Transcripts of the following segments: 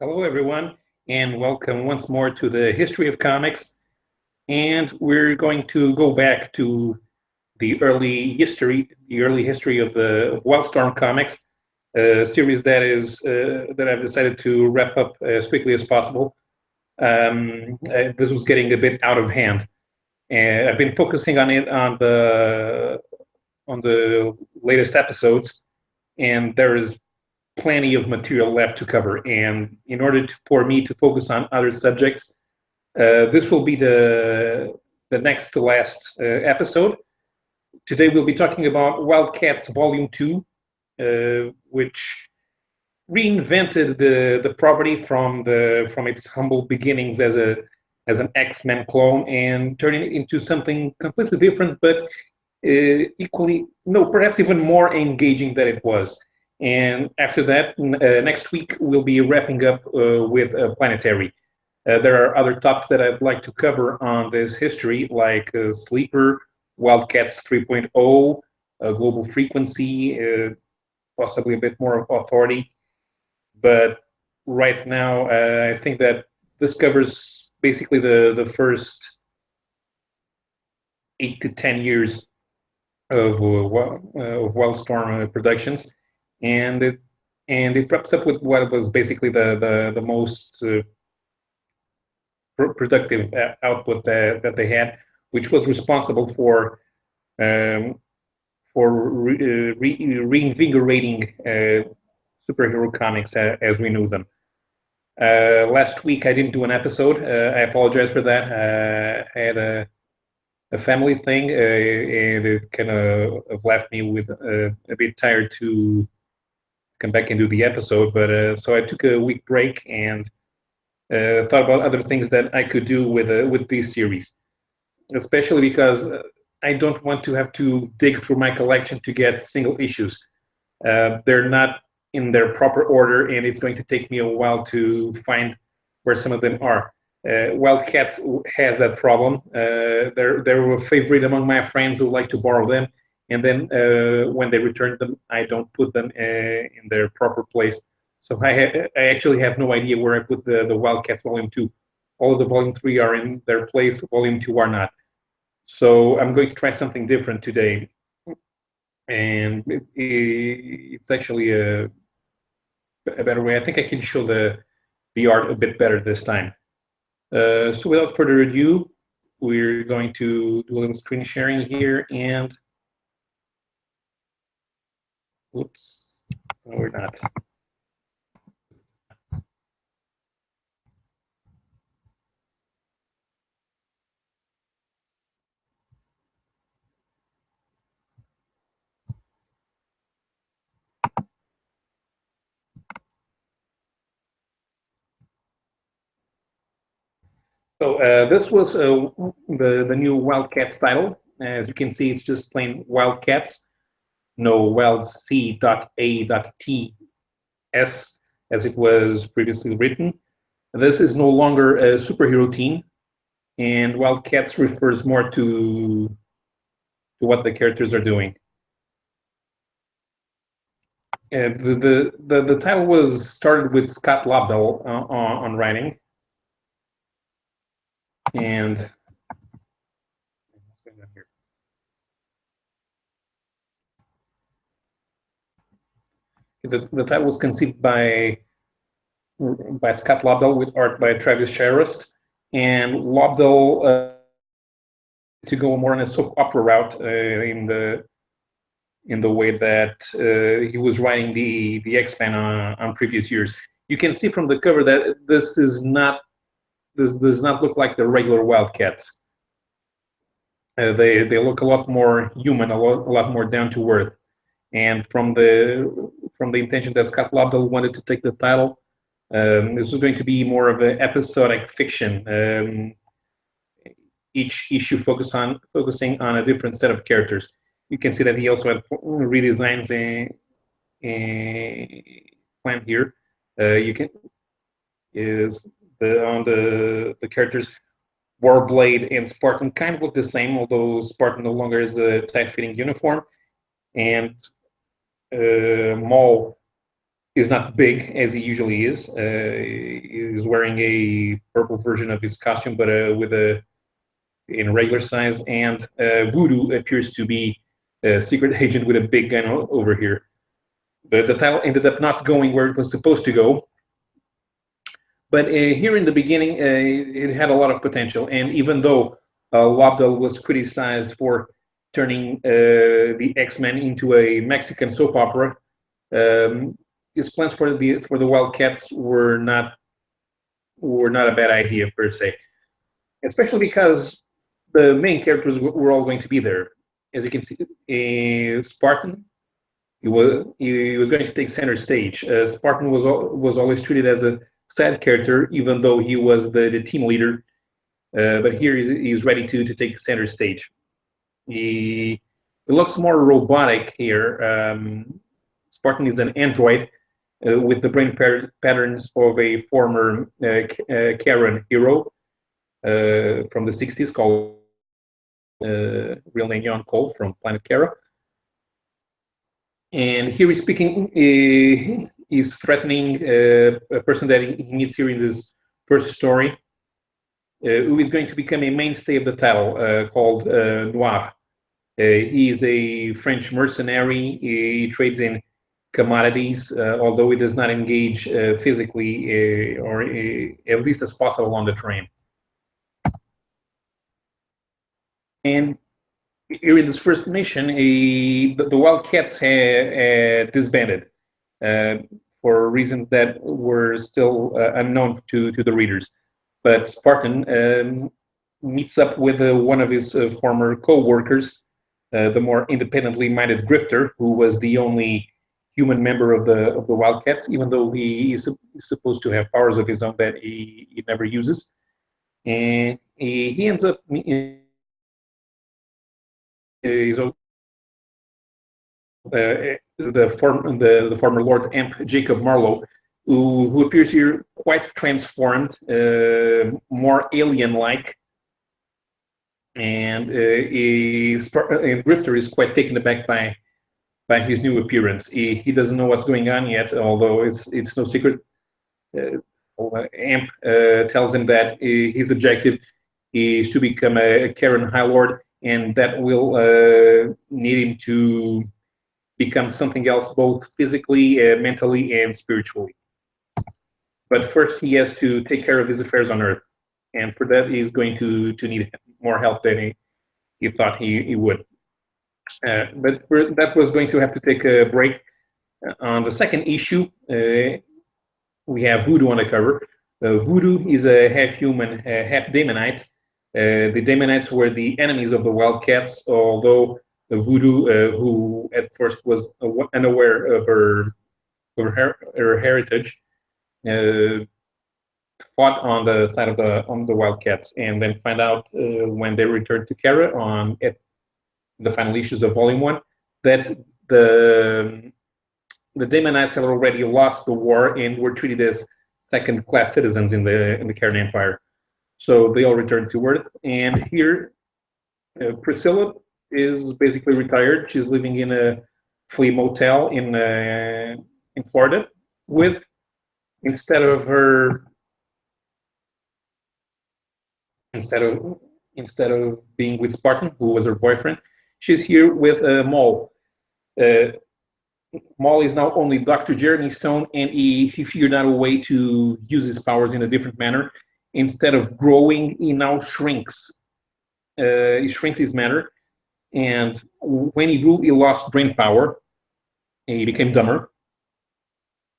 Hello, everyone, and welcome once more to the History of Comics. And we're going to go back to the early history of the WildStorm comics, a series that I've decided to wrap up as quickly as possible. This was getting a bit out of hand, and I've been focusing on it on the latest episodes, and there is plenty of material left to cover. And in order for me to focus on other subjects, this will be the next to last episode. Today we'll be talking about Wildcats Volume 2, which reinvented the property from its humble beginnings as an X-Men clone and turning it into something completely different, but equally, no, perhaps even more engaging than it was. And after that, next week, we'll be wrapping up with Planetary. There are other topics that I'd like to cover on this history, like Sleeper, Wildcats 3.0, Global Frequency, possibly a bit more authority. But right now, I think that this covers basically the first 8 to 10 years of WildStorm Productions, and it wraps up with what was basically the most productive output that they had, which was responsible for reinvigorating superhero comics as we knew them. Last week I didn't do an episode. I apologize for that. I had a family thing, and it kind of left me with a bit tired to come back and do the episode. But so I took a week break and thought about other things that I could do with this series, especially because I don't want to have to dig through my collection to get single issues. They're not in their proper order, and it's going to take me a while to find where some of them are. Wildcats has that problem. They're a favorite among my friends who like to borrow them, and then when they return them, I don't put them in their proper place. So I actually have no idea where I put the Wildcats Volume 2. All of the Volume 3 are in their place, Volume 2 are not. So I'm going to try something different today. And it's actually a better way. I think I can show the art a bit better this time. So without further ado, we're going to do a little screen sharing here, and oops, no, we're not. So this was the new Wildcats title. As you can see, it's just plain Wildcats, no WildC.A.T.S as it was previously written. This is no longer a superhero team, and Wildcats refers more to what the characters are doing. The title was started with Scott Lobdell on writing, and the title was conceived by Scott Lobdell with art by Travis Charest, and Lobdell to go more on a soap opera route in the way that he was writing the X-Men on previous years. You can see from the cover that this does not look like the regular Wildcats. They look a lot more human, a lot more down to earth. And from the intention that Scott Lobdell wanted to take the title, this was going to be more of an episodic fiction. Each issue focusing on a different set of characters. You can see that he also had redesigns planned here. You can on the characters. Warblade and Spartan kind of look the same, although Spartan no longer has a tight-fitting uniform. And Maul is not big as he usually is. He's wearing a purple version of his costume, but with a in regular size. And Voodoo appears to be a secret agent with a big gun over here. But the title ended up not going where it was supposed to go. But here in the beginning, it had a lot of potential. And even though Lobdell was criticized for turning the X-Men into a Mexican soap opera, his plans for the Wildcats were not a bad idea per se, especially because the main characters were all going to be there. As you can see, Spartan, he was going to take center stage. Spartan was always treated as a side character, even though he was the team leader. But here he's ready to take center stage. He looks more robotic here. Spartan is an android with the brain patterns of a former Karen hero from the 60s called real name Jan Cole from Planet Kara. And here he's speaking, he's threatening a person that he meets here in this first story, who is going to become a mainstay of the title, called Noir. He is a French mercenary. He trades in commodities, although he does not engage physically, or at least as possible on the train. And here in this first mission, the Wildcats had disbanded for reasons that were still unknown to the readers. But Spartan meets up with one of his former co-workers, the more independently minded Grifter, who was the only human member of the Wildcats, even though he is supposed to have powers of his own that he never uses. And he ends up the former Lord Amp Jacob Marlowe, who appears here quite transformed, more alien-like, and Grifter is quite taken aback by his new appearance. He doesn't know what's going on yet, although it's no secret. Amp tells him that his objective is to become a Karen High Lord, and that will need him to become something else, both physically, mentally, and spiritually. But first, he has to take care of his affairs on Earth, and for that, he's going to need more help than he thought he would. But that was going to have to take a break. On the second issue, we have Voodoo on the cover. Voodoo is a half-human, half-demonite. The Demonites were the enemies of the Wildcats, although Voodoo, who at first was unaware of her heritage, fought on the side of the Wildcats, and then find out when they returned to Kara at the final issues of Volume 1 that the Demonites had already lost the war and were treated as second-class citizens in the Karen Empire. So they all returned to Earth, and here Priscilla is basically retired. She's living in a flea motel in Florida, with instead of being with Spartan, who was her boyfriend, she's here with Maul. Maul is now only Dr. Jeremy Stone, and he figured out a way to use his powers in a different manner. Instead of growing, he now shrinks. He shrinks his matter, and when he grew, he lost brain power. He became dumber.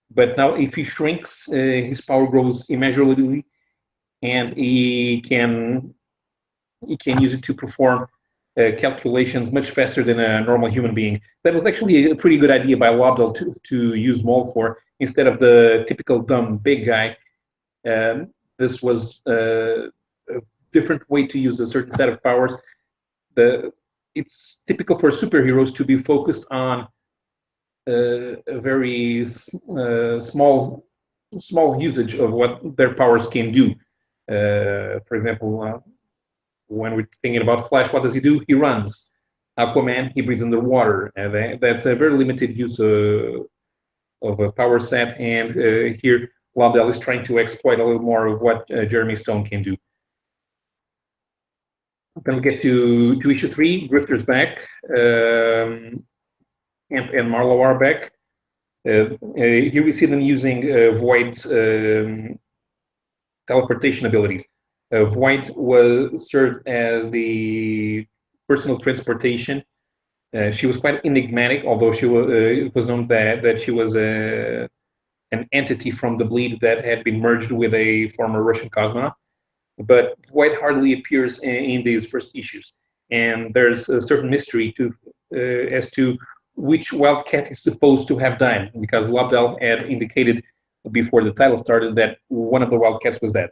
But now, if he shrinks, his power grows immeasurably, and he can use it to perform calculations much faster than a normal human being. That was actually a pretty good idea by Lobdell to use Maul for, instead of the typical dumb big guy. This was a different way to use a certain set of powers. It's typical for superheroes to be focused on a very small usage of what their powers can do. For example, when we're thinking about Flash, what does he do? He runs. Aquaman, he breathes underwater. And that's a very limited use a power set, and here Lobdell is trying to exploit a little more of what Jeremy Stone can do. Then we get to issue 3, Grifter's back, Amp and Marlowe are back. Here we see them using Void's teleportation abilities. Void was served as the personal transportation. She was quite enigmatic, although she was, it was known that she was an entity from the Bleed that had been merged with a former Russian cosmonaut. But Void hardly appears in these first issues, and there's a certain mystery as to which Wildcat is supposed to have died, because Lobdell had indicated before the title started that one of the Wildcats was dead.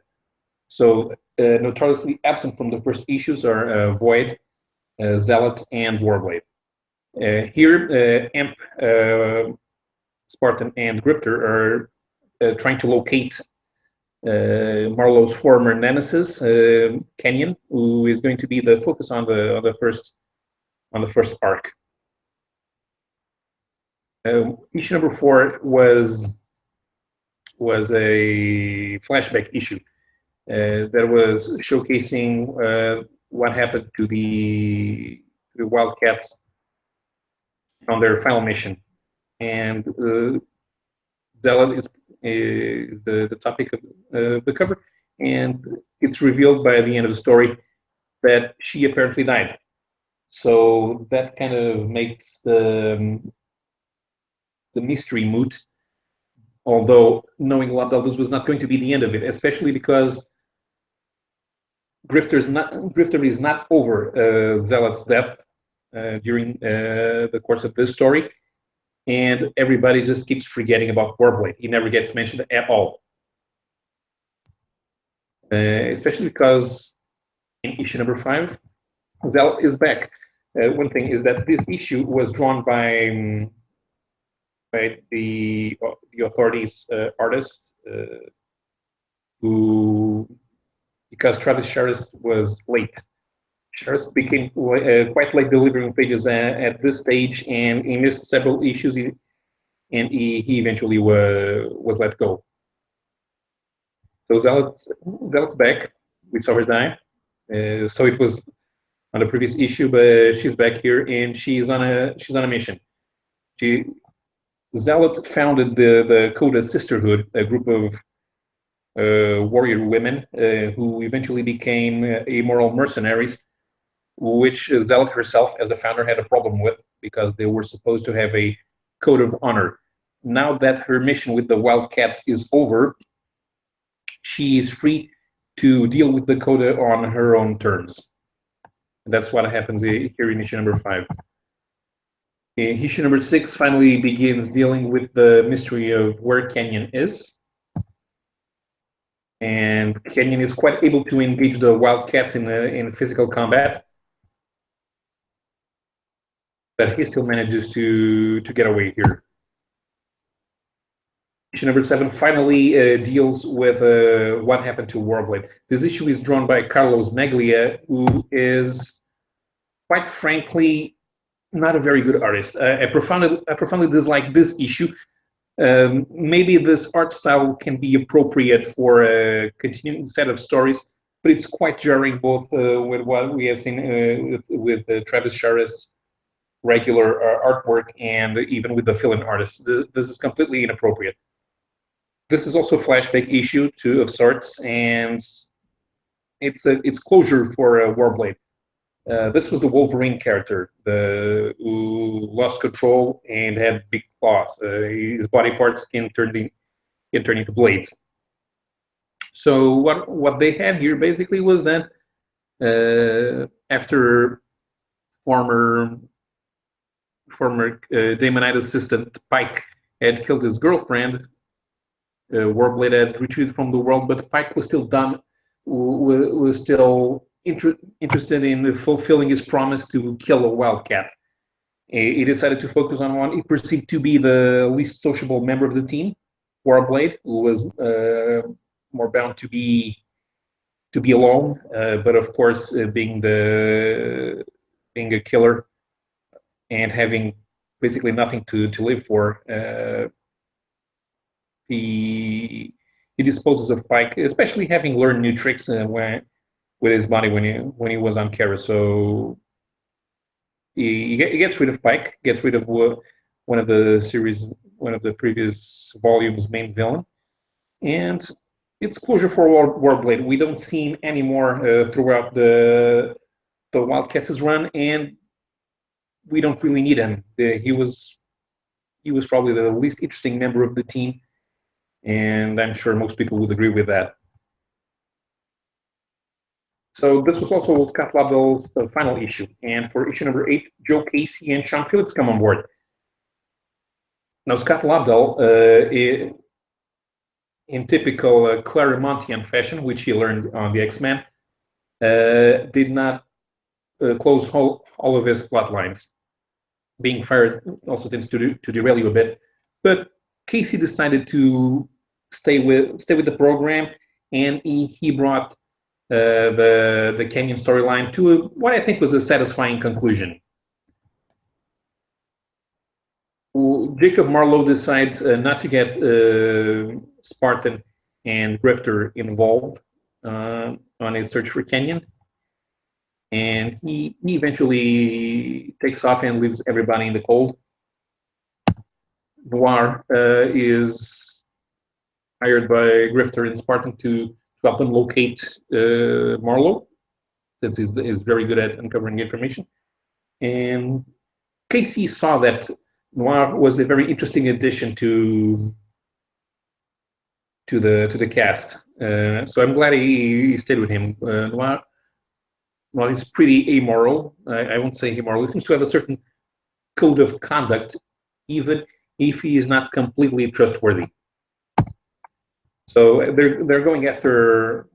So notoriously absent from the first issues are Void, Zealot, and Warblade. Here, Amp, Spartan, and Grifter are trying to locate Marlowe's former nemesis, Kenyon, who is going to be the focus on the first arc. Issue number 4 was a flashback issue that was showcasing what happened to the Wildcats on their final mission, and Zealot is the topic of the cover, and it's revealed by the end of the story that she apparently died. So that kind of makes the mystery moot, although knowing Lobdell, this was not going to be the end of it, especially because Grifter is not over Zealot's death during the course of this story, and everybody just keeps forgetting about Warblade. He never gets mentioned at all. Especially because in issue number 5, Zealot is back. One thing is that this issue was drawn by the authorities' artists, who, because Travis Charest was late. Charest became quite late delivering pages at this stage, and he missed several issues, and he eventually was let go. So Zealot's back. We saw her die. So it was on the previous issue, but she's back here, and she's on a mission. Zealot founded the Coda Sisterhood, a group of warrior women who eventually became amoral mercenaries, which Zealot herself, as the founder, had a problem with because they were supposed to have a code of honor. Now that her mission with the Wildcats is over, she is free to deal with the Coda on her own terms. And that's what happens here in issue number 5. Issue number 6 finally begins dealing with the mystery of where Kenyon is. And Kenyon is quite able to engage the Wildcats in physical combat, but he still manages to get away here. Issue number 7 finally deals with what happened to Warblade. This issue is drawn by Carlos Maglia, who is, quite frankly, not a very good artist. I profoundly dislike this issue. Maybe this art style can be appropriate for a continuing set of stories, but it's quite jarring both with what we have seen with Travis Charest's regular artwork and even with the fill-in artists. This is completely inappropriate. This is also a flashback issue of sorts, and it's closure for Warblade. This was the Wolverine character, who lost control and had big claws. His body parts can turn into blades. So what they had here basically was that after former Daemonite assistant Pike had killed his girlfriend, Warblade had retreated from the world, but Pike was still was still interested in fulfilling his promise to kill a Wildcat. He decided to focus on one he perceived to be the least sociable member of the team, Warblade, who was more bound to be alone, but of course, being a killer and having basically nothing to live for, he disposes of Pike, especially having learned new tricks with his body when he was on Kara. So he gets rid of Pike, gets rid of one of the previous volumes' main villain, and it's closure for Warblade. We don't see him anymore throughout the Wildcats' run, and we don't really need him. He was probably the least interesting member of the team, and I'm sure most people would agree with that. So this was also Scott Lobdell's final issue, and for issue number 8, Joe Casey and Sean Phillips come on board. Now Scott Lobdell, in typical Claremontian fashion, which he learned on the X-Men, did not close all of his plot lines. Being fired also tends to derail you a bit, but Casey decided to stay with the program, and he brought the Canyon storyline to what I think was a satisfying conclusion. Jacob Marlowe decides not to get Spartan and Grifter involved on his search for Canyon, and he eventually takes off and leaves everybody in the cold. Noir is hired by Grifter and Spartan to help them locate Marlowe, since he's very good at uncovering information. And Casey saw that Noir was a very interesting addition to the cast. So I'm glad he stayed with him. Noir, well, he's pretty amoral. I won't say amoral. He seems to have a certain code of conduct, even if he is not completely trustworthy. So they're going after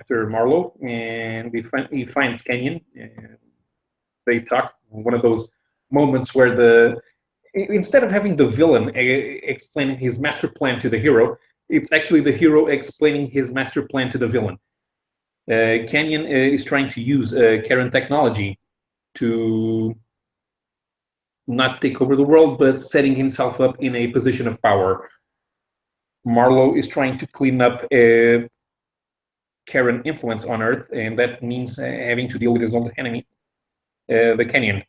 Marlowe, and he finds Canyon. And they talk. One of those moments where instead of having the villain explaining his master plan to the hero, it's actually the hero explaining his master plan to the villain. Canyon is trying to use Karen technology to not take over the world, but setting himself up in a position of power. Marlowe is trying to clean up Karen influence on Earth, and that means having to deal with his own enemy, the Canyon.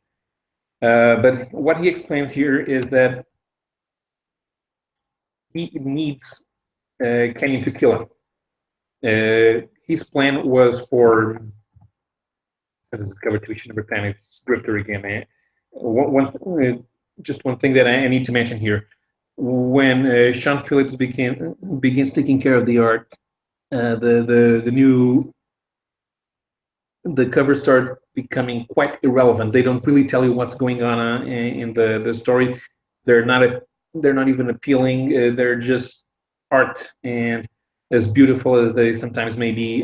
But what he explains here is that he needs Canyon to kill him. His plan was for this is covered to issue number 10. It's Grifter again. Just one thing that I need to mention here. When Sean Phillips begins taking care of the art, the covers start becoming quite irrelevant. They don't really tell you what's going on in the story. They're not even appealing. They're just art, and as beautiful as they sometimes may be,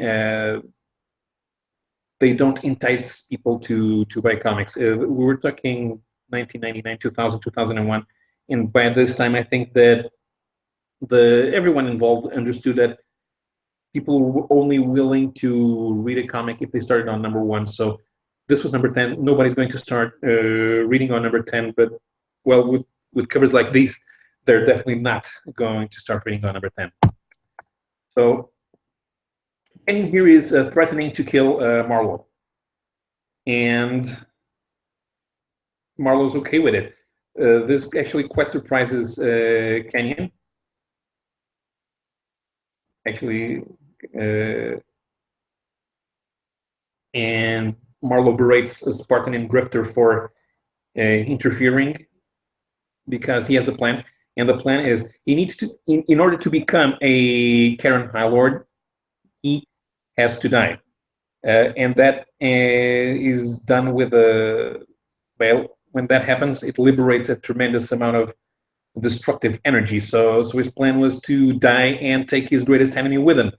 they don't entice people to buy comics. We were talking 1999, 2000, 2001, and by this time, I think that everyone involved understood that people were only willing to read a comic if they started on number 1. So this was number 10. Nobody's going to start reading on number 10, but well, with covers like these, they're definitely not going to start reading on number 10. So, and here is threatening to kill Marlowe, and Marlowe's okay with it. This actually quite surprises Canyon. Actually, and Marlowe berates Spartan and Grifter for interfering because he has a plan, and the plan is he needs to, in order to become a Karen High Lord, he has to die, and that is done with well, when that happens, it liberates a tremendous amount of destructive energy. So his plan was to die and take his greatest enemy with him,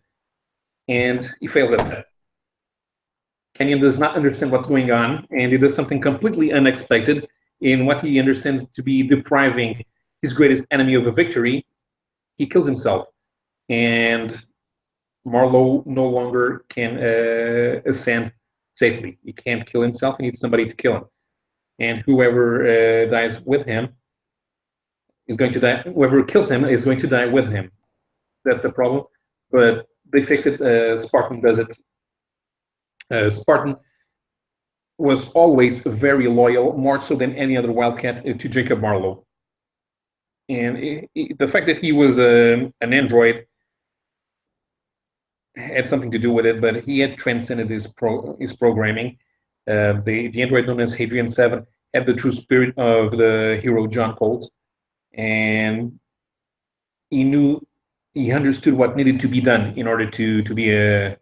and he fails at that. Canyon does not understand what's going on, and he does something completely unexpected in what he understands to be depriving his greatest enemy of a victory. He kills himself, and Marlowe no longer can ascend safely. He can't kill himself. He needs somebody to kill him, and whoever dies with him is going to die. Whoever kills him is going to die with him. that's the problem. But they fixed it. Spartan does it. Spartan was always very loyal, more so than any other Wildcat, to Jacob Marlowe. And the fact that he was an android had something to do with it, but he had transcended his programming. The android known as Hadrian 7 had the true spirit of the hero John Colt, and he understood what needed to be done in order to be an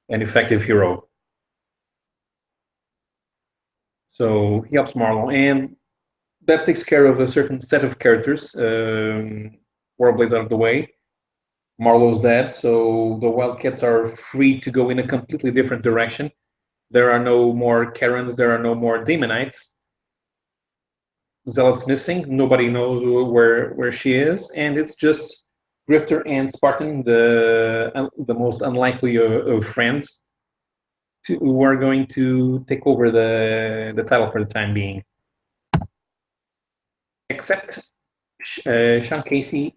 effective hero. So he helps Marlowe, and that takes care of a certain set of characters. Warblades out of the way. Marlowe's dead, so the Wildcats are free to go in a completely different direction. There are no more Karens, there are no more Demonites. Zealot's missing, nobody knows where she is, and it's just Grifter and Spartan, the most unlikely of friends, who are going to take over the title for the time being. Except Sean Casey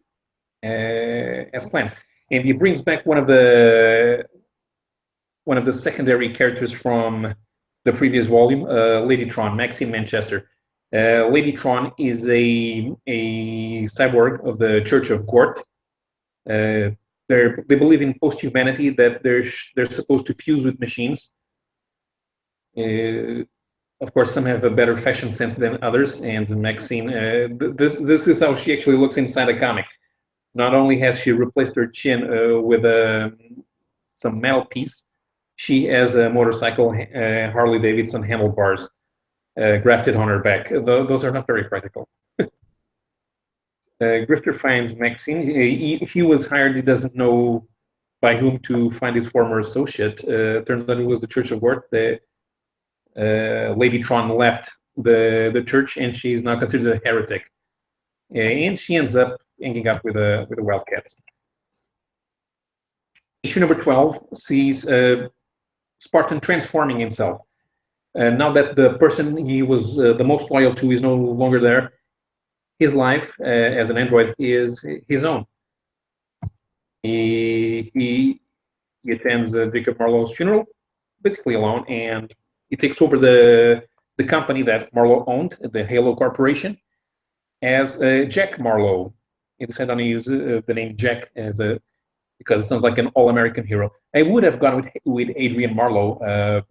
as plans, and he brings back one of the secondary characters from the previous volume, Ladytron, Maxine Manchester. Ladytron is a cyborg of the Church of Gort. They believe in post-humanity, that they're supposed to fuse with machines. Of course, some have a better fashion sense than others, and Maxine, this is how she actually looks inside a comic. Not only has she replaced her chin with some metal piece, she has a motorcycle Harley Davidson handlebars grafted on her back. Those are not very practical. Grifter finds Maxine. He was hired. He doesn't know by whom to find his former associate. Turns out it was the Church of Gort. Ladytron left the church, and she is now considered a heretic. And she ends up hanging up with the Wildcats. Issue number 12 sees Spartan transforming himself. Now that the person he was the most loyal to is no longer there, his life as an android is his own. He attends Jacob Marlowe's funeral, basically alone, and he takes over the company that Marlowe owned, the Halo Corporation, as Jack Marlowe. He decided on to use the name Jack because it sounds like an all-American hero. I would have gone with Adrian Marlowe,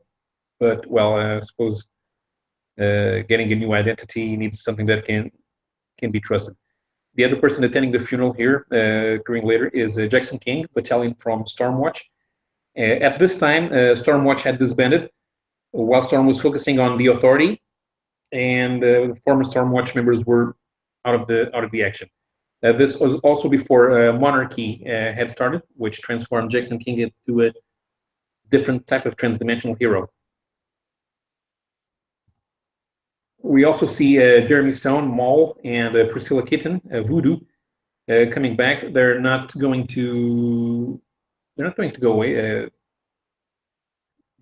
but well, I suppose getting a new identity needs something that can be trusted. The other person attending the funeral here, occurring later, is Jackson King, battalion from Stormwatch. At this time, Stormwatch had disbanded. WildStorm was focusing on the Authority, and the former Stormwatch members were out of the action. This was also before Monarchy had started, which transformed Jackson King into a different type of transdimensional hero. We also see Jeremy Stone, Maul, and Priscilla Kitten, Voodoo, coming back. They're not going to go away.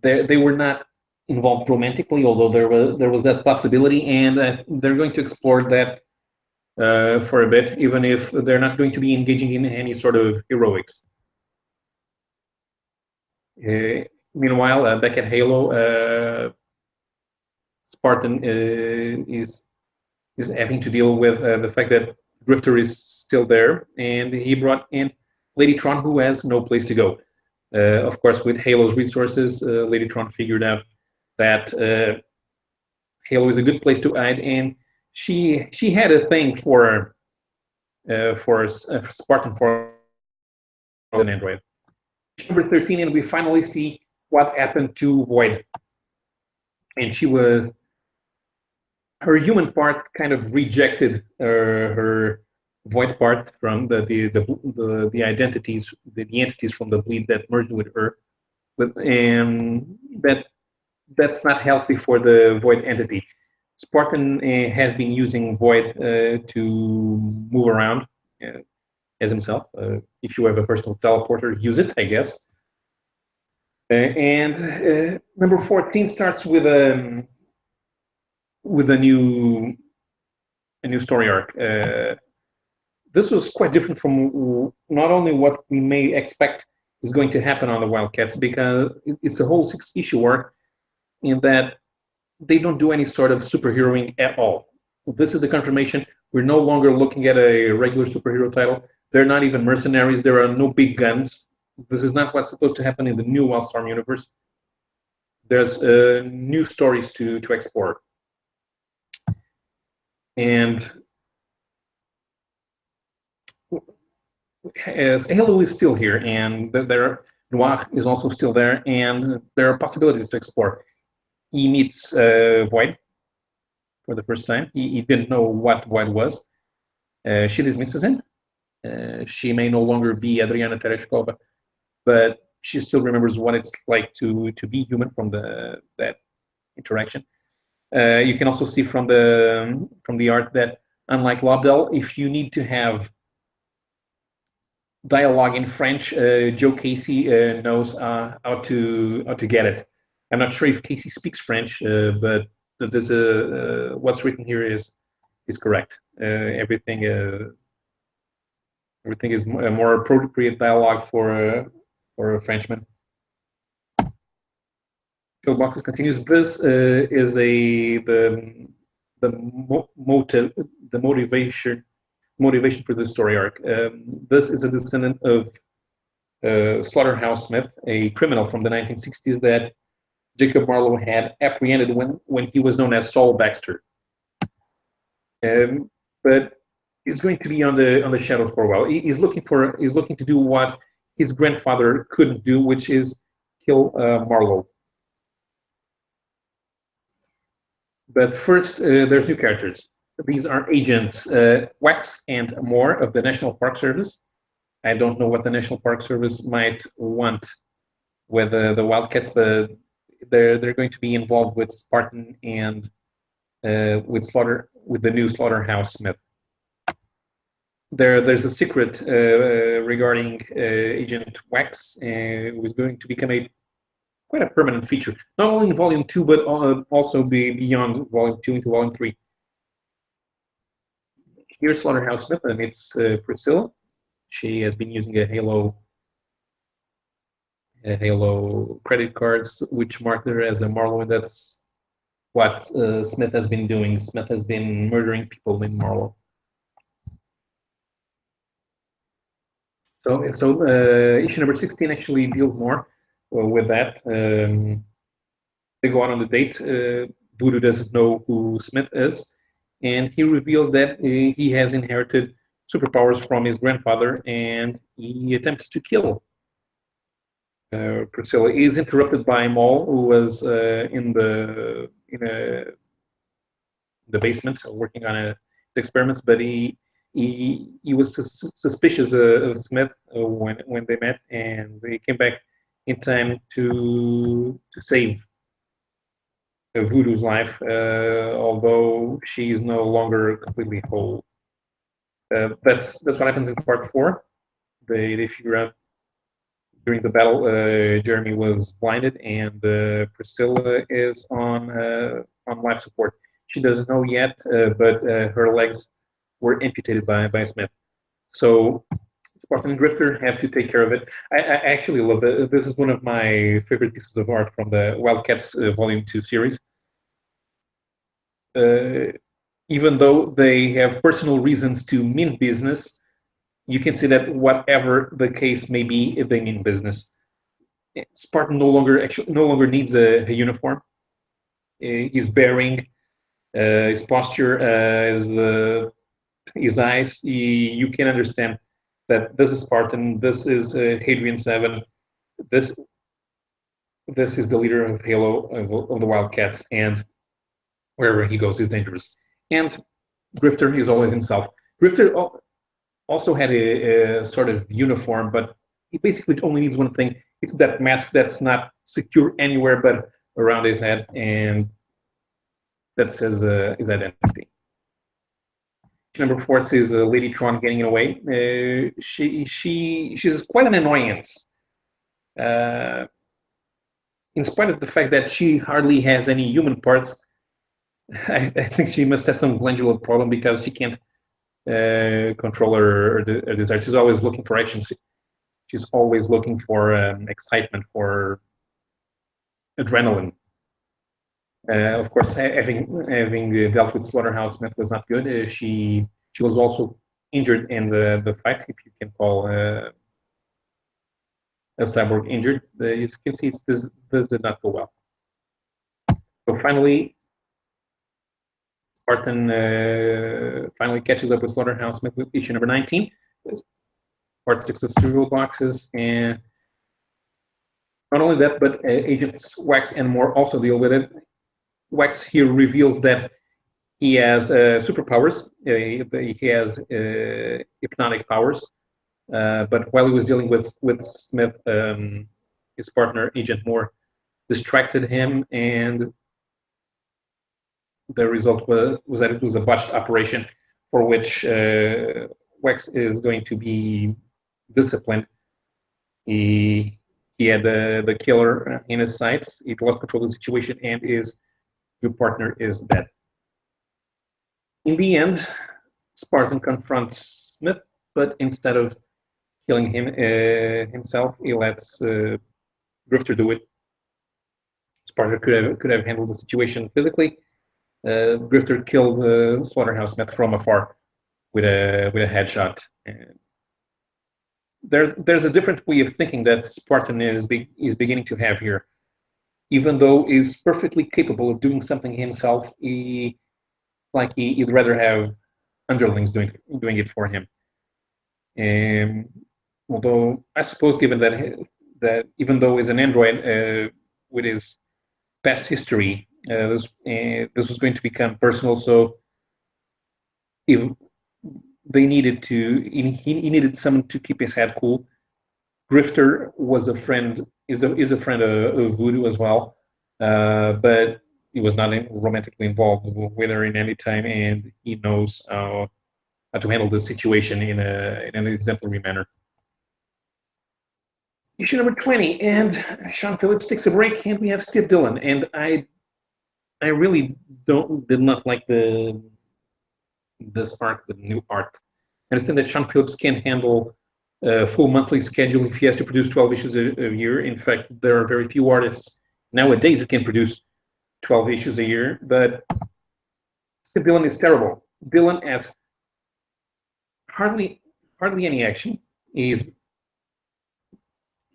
They were not involved romantically, although there was that possibility, and they're going to explore that for a bit, even if they're not going to be engaging in any sort of heroics. Meanwhile, back at Halo, Spartan is having to deal with the fact that Grifter is still there, and he brought in Ladytron, who has no place to go. Of course, with Halo's resources, Ladytron figured out that Halo is a good place to hide, and she had a thing for Spartan for an android. Number 13, and we finally see what happened to Void. And her human part kind of rejected her Void part from the identities, the entities from the bleed that merged with her, and that's not healthy for the Void entity. Spartan has been using Void to move around as himself. If you have a personal teleporter, use it, I guess. And number 14 starts with a new story arc. this was quite different from not only what we may expect is going to happen on the Wildcats, because it's a whole 6-issue arc in that they don't do any sort of superheroing at all. This is the confirmation. We're no longer looking at a regular superhero title. They're not even mercenaries. There are no big guns. This is not what's supposed to happen in the new WildStorm universe. There's new stories to explore. And as Halo is still here, and Noir is also still there, and there are possibilities to explore. He meets Void for the first time. He didn't know what Void was. She dismisses him. She may no longer be Adriana Tereshkova, but she still remembers what it's like to be human from that interaction. You can also see from the art that, unlike Lobdell, if you need to have dialogue in French, Joe Casey knows how to get it. I'm not sure if Casey speaks French, but there's what's written here is correct. Everything is a more appropriate dialogue for a Frenchman. Pillboxes continues. This is the motivation for the story arc. This is a descendant of Slaughterhouse Smith, a criminal from the 1960s that Jacob Marlowe had apprehended when he was known as Saul Baxter. But he's going to be on the shadow for a while. He's looking to do what his grandfather couldn't do, which is kill Marlowe. But first, there's new characters. These are agents Wax and Moore of the National Park Service. I don't know what the National Park Service might want with the Wildcats, but they're going to be involved with Spartan and with the new Slaughterhouse Smith. There's a secret regarding Agent Wax, who is going to become quite a permanent feature, not only in Volume 2, but also beyond Volume 2 into Volume 3. Here's Slaughterhouse Smith, and it's Priscilla. She has been using a Halo credit cards, which marked her as a Marlowe, and that's what Smith has been doing. Smith has been murdering people in Marlowe. So issue number 16 actually deals more with that. They go out on the date. Voodoo doesn't know who Smith is, and he reveals that he has inherited superpowers from his grandfather, and he attempts to kill Priscilla. He is interrupted by Maul, who was in the basement working on his experiments, but he was suspicious of Smith when they met, and he came back in time to save Voodoo's life, although she is no longer completely whole. That's what happens in part 4. They figure out during the battle Jeremy was blinded, and Priscilla is on life support. She doesn't know yet, but her legs were amputated by Smith. So Spartan and Drifter have to take care of it. I actually love it. This is one of my favorite pieces of art from the Wildcats Volume 2 series. Even though they have personal reasons to mean business, you can see that whatever the case may be, they mean business. Spartan no longer needs a uniform. His bearing, his posture, his eyes, you can understand that this is Spartan, this is Hadrian 7, this is the leader of Halo, of the Wildcats, and wherever he goes, he's dangerous. And Grifter is always himself. Grifter also had a sort of uniform, but he basically only needs one thing. It's that mask that's not secure anywhere but around his head, and that says his identity. Number 4 says Lady Tron getting away. She's quite an annoyance. In spite of the fact that she hardly has any human parts, I think she must have some glandular problem because she can't control her desires. She's always looking for action. She's always looking for excitement, for adrenaline. Of course, having dealt with Slaughterhouse Smith was not good. She was also injured in the fight, if you can call a cyborg injured. As you can see, this did not go well. So finally, Spartan finally catches up with Slaughterhouse Smith with issue number 19, part 6 of Cereal Boxes, and not only that, but Agents Wax and more also deal with it. Wax here reveals that he has superpowers. He has hypnotic powers. But while he was dealing with Smith, his partner, Agent Moore, distracted him, and the result was that it was a botched operation for which Wax is going to be disciplined. He had the killer in his sights. He lost control of the situation, and his new partner is dead. In the end, Spartan confronts Smith, but instead of killing him himself, he lets Grifter do it. Spartan could have handled the situation physically. Grifter killed Slaughterhouse Smith from afar with a headshot. And there's a different way of thinking that Spartan is beginning to have here. Even though he's perfectly capable of doing something himself, he'd rather have underlings doing it for him. Although I suppose, given that even though he's an android with his past history, this was going to become personal. So if they needed to, he needed someone to keep his head cool. Grifter was a friend, is a friend of Voodoo as well, but he was not romantically involved with her in any time, and he knows how to handle the situation in an exemplary manner. Issue number 20, and Sean Phillips takes a break, and we have Steve Dillon, and I really did not like this arc, the new art. I understand that Sean Phillips can't handle a full monthly schedule if he has to produce 12 issues a year. In fact, there are very few artists nowadays who can produce 12 issues a year, but Steve Dillon is terrible. Dillon has hardly any action.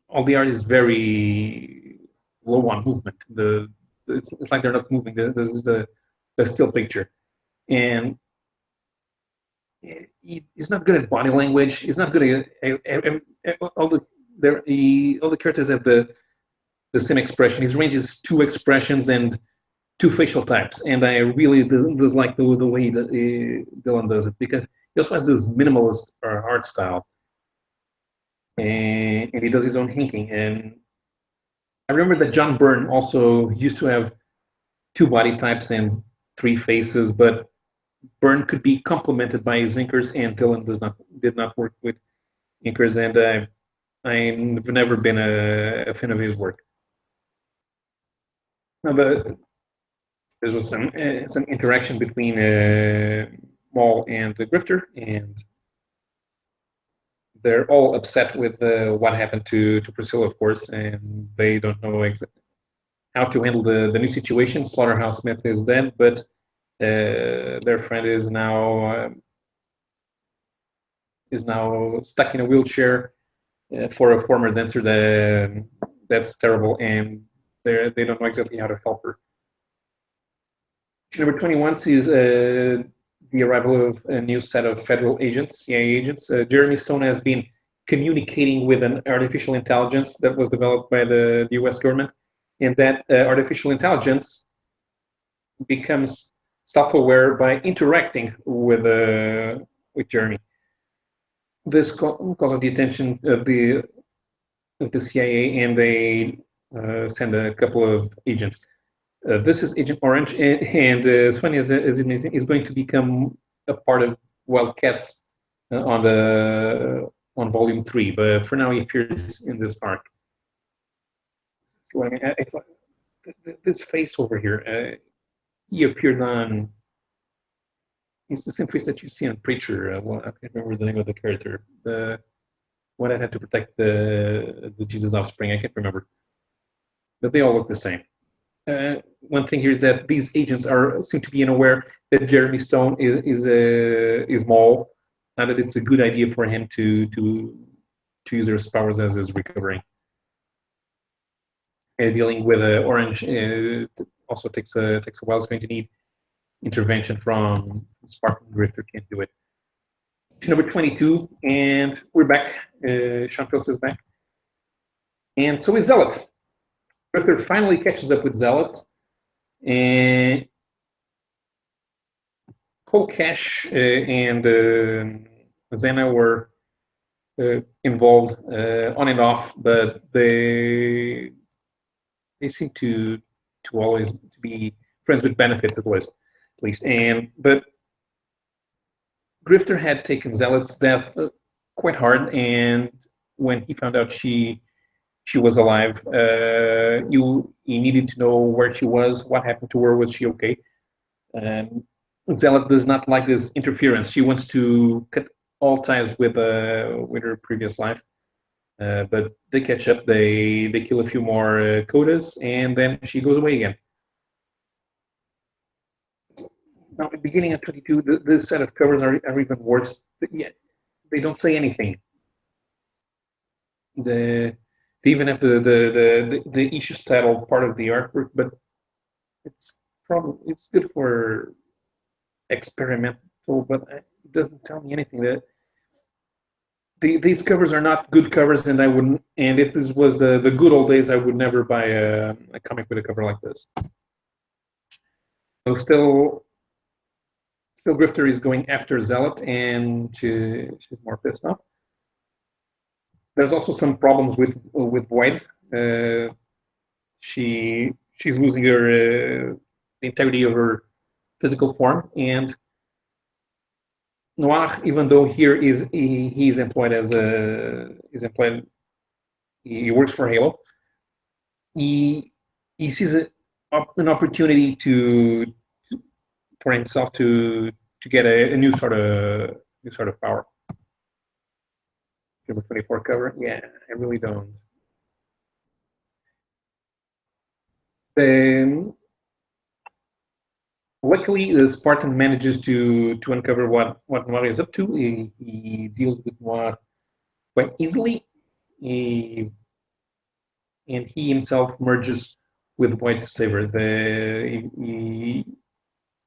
All the art is very low on movement. It's like they're not moving. This is the still picture, and he's not good at body language. He's not good at all the characters have the same expression. His range is 2 expressions and 2 facial types, and I really dislike the way that Dillon does it, because he also has this minimalist art style, and he does his own hinking. And I remember that John Byrne also used to have 2 body types and 3 faces, but Byrne could be complemented by his inkers, and Dillon did not work with inkers, and I've never been a fan of his work. No, but there was some interaction between Maul and the Grifter, and they're all upset with what happened to Priscilla, of course, and they don't know exactly how to handle the new situation. Slaughterhouse Smith is dead, but their friend is now stuck in a wheelchair for a former dancer. That's terrible, and they don't know exactly how to help her. Number 21 sees the arrival of a new set of federal agents, CIA agents. Jeremy Stone has been communicating with an artificial intelligence that was developed by the US government, and that artificial intelligence becomes self-aware by interacting with Jeremy. This causes the attention of the CIA, and they send a couple of agents. This is Agent Orange, and as funny as it is going to become a part of Wildcats on Volume 3, but for now he appears in this arc. So, I mean, it's like this face over here. He appeared on It's the same face that you see on Preacher. Well, I can't remember the name of the character. The one that had to protect the Jesus offspring. I can't remember, but they all look the same. One thing here is that these agents seem to be unaware that Jeremy Stone is Maul. Now that it's a good idea for him to use his powers as is recovering. Dealing with Orange also takes a while. It's going to need intervention from Spartan. Drifter can't do it. Number 22, and we're back. Sean Phillips is back, and so is Zealot. Drifter finally catches up with Zealot, and Cole Cash and Zena were involved on and off, but they seem to always be friends with benefits at least. But Grifter had taken Zealot's death quite hard, and when he found out she was alive, he needed to know where she was, what happened to her, was she okay? Zealot does not like this interference. She wants to cut all ties with her previous life. But they catch up, they kill a few more Kodas, and then she goes away again. Now, at the beginning of 22, the set of covers are even worse. Yeah, they don't say anything. They even have the issues title part of the artwork, but it's good for experimental, but it doesn't tell me anything. That these covers are not good covers, and I wouldn't. And if this was the good old days, I would never buy a comic with a cover like this. So still Grifter is going after Zealot, and she's more pissed off. There's also some problems with Void. She's losing her the integrity of her physical form, and Noir, even though here he's employed he works for Halo. He sees an opportunity for himself to get a new sort of power. Number 24 cover, yeah, I really don't. Luckily, the Spartan manages to uncover what Noir is up to. He deals with Noir quite easily, and he himself merges with Void to save her. The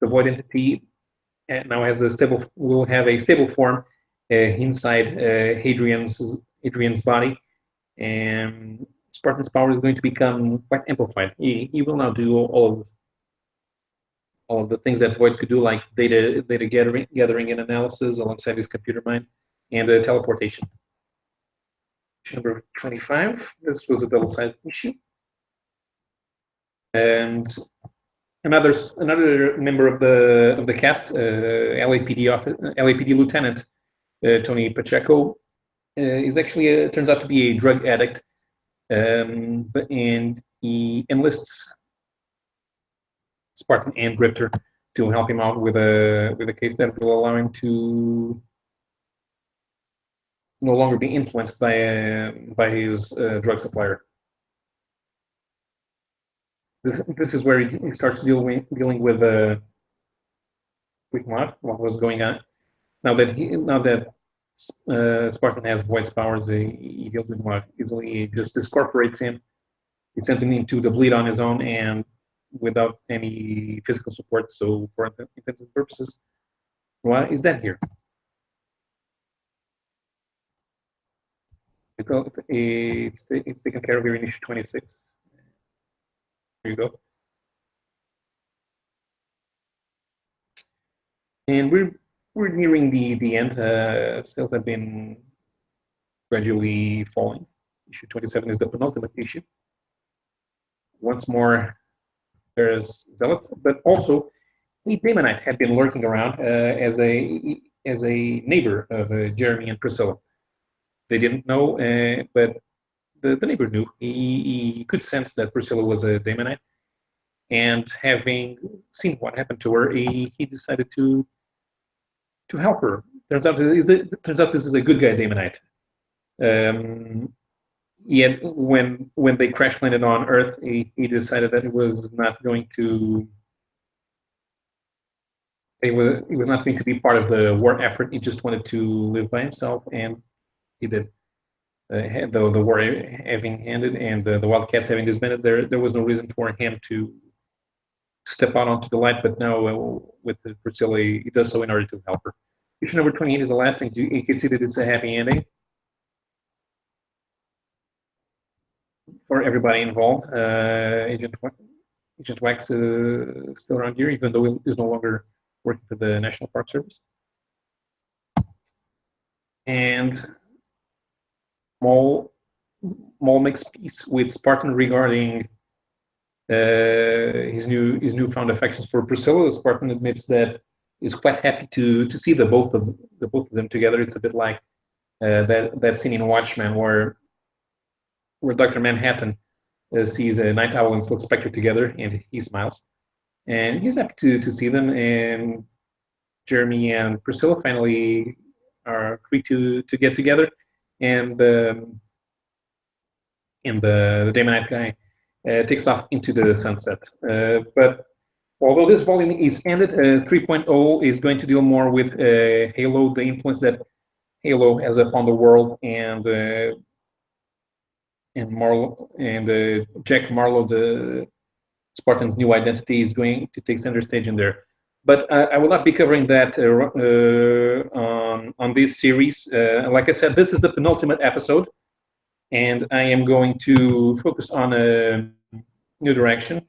Void entity now will have a stable form inside Hadrian's body, and Spartan's power is going to become quite amplified. He will now do all of the things that Void could do, like data gathering and analysis alongside his computer mind, and teleportation. Number 25. This was a double-sided issue, and another member of the cast, LAPD Lieutenant Tony Pacheco, is actually turns out to be a drug addict, and he enlists Spartan and Grifter to help him out with a case that will allow him to no longer be influenced by his drug supplier. This is where he starts dealing with Mod, what was going on. Now that Spartan has Void's powers, he deals with Mod easily. He just discorporates him. He sends him into the bleed on his own and without any physical support. So for intents and purposes, why is that here? It's taken care of here in issue 26. There you go. And we're nearing the end. Sales have been gradually falling. Issue 27 is the penultimate issue. Once more, there's Zealot, but also Damonite had been lurking around as a neighbor of Jeremy and Priscilla. They didn't know, but the neighbor knew. He could sense that Priscilla was a Damonite, and having seen what happened to her, he decided to help her. Turns out this is a good guy, Damonite. Yet when they crash landed on Earth, he decided that he was not going to be part of the war effort. He just wanted to live by himself, and he did. The war having ended and the Wildcats having disbanded, there was no reason for him to step out onto the light. But now with Priscilla, he does so in order to help her. Issue number 28 is the last thing. You can see that it's a happy ending for everybody involved. Agent Wax still around here, even though he is no longer working for the National Park Service. And Maul makes peace with Spartan regarding his newfound affections for Priscilla. Spartan admits that he's quite happy to see the both of them together. It's a bit like that scene in Watchmen where Dr. Manhattan sees a Night Owl and Silk Spectre together, and he smiles. And he's happy to see them. And Jeremy and Priscilla finally are free to get together. And the Damonite guy takes off into the sunset. But although this volume is ended, 3.0 is going to deal more with Halo, the influence that Halo has upon the world, and Jack Marlowe, the Spartan's new identity, is going to take center stage in there. But I will not be covering that on this series. Like I said, this is the penultimate episode, and I am going to focus on a new direction.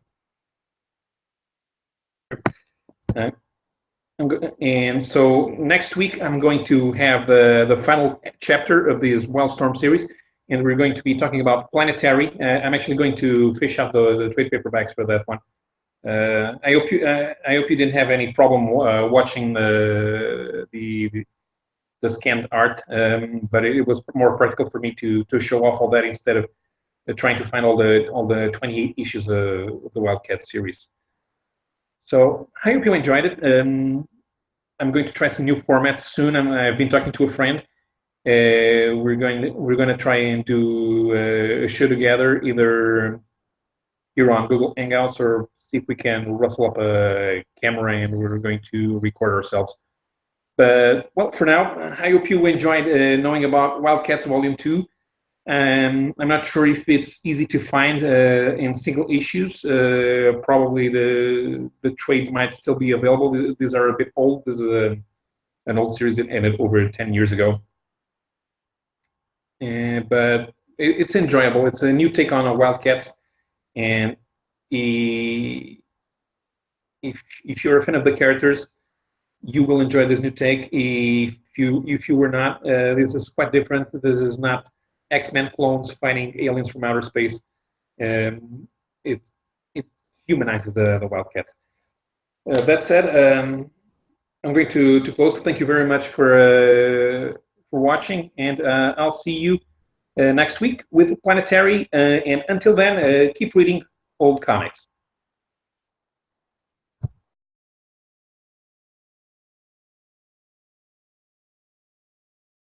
And so next week I'm going to have the final chapter of this WildStorm series, and we're going to be talking about Planetary. I'm actually going to fish out the trade paperbacks for that one. I hope you didn't have any problem watching the scanned art, but it was more practical for me to show off all that instead of trying to find all the 28 issues of the Wildcats series. So I hope you enjoyed it. I'm going to try some new formats soon. I've been talking to a friend. We're going to try and do a show together, either here on Google Hangouts, or see if we can rustle up a camera and we're going to record ourselves. But well, for now, I hope you enjoyed knowing about Wildcats Volume 2. I'm not sure if it's easy to find in single issues. Probably the trades might still be available. These are a bit old. This is an old series that ended over 10 years ago. But it's enjoyable. It's a new take on a Wildcats, and if you're a fan of the characters, you will enjoy this new take. If you were not, this is quite different. This is not X-Men clones fighting aliens from outer space. It humanizes the Wildcats. That said, I'm going to close. Thank you very much for watching, and I'll see you next week with Planetary. And until then, keep reading old comics.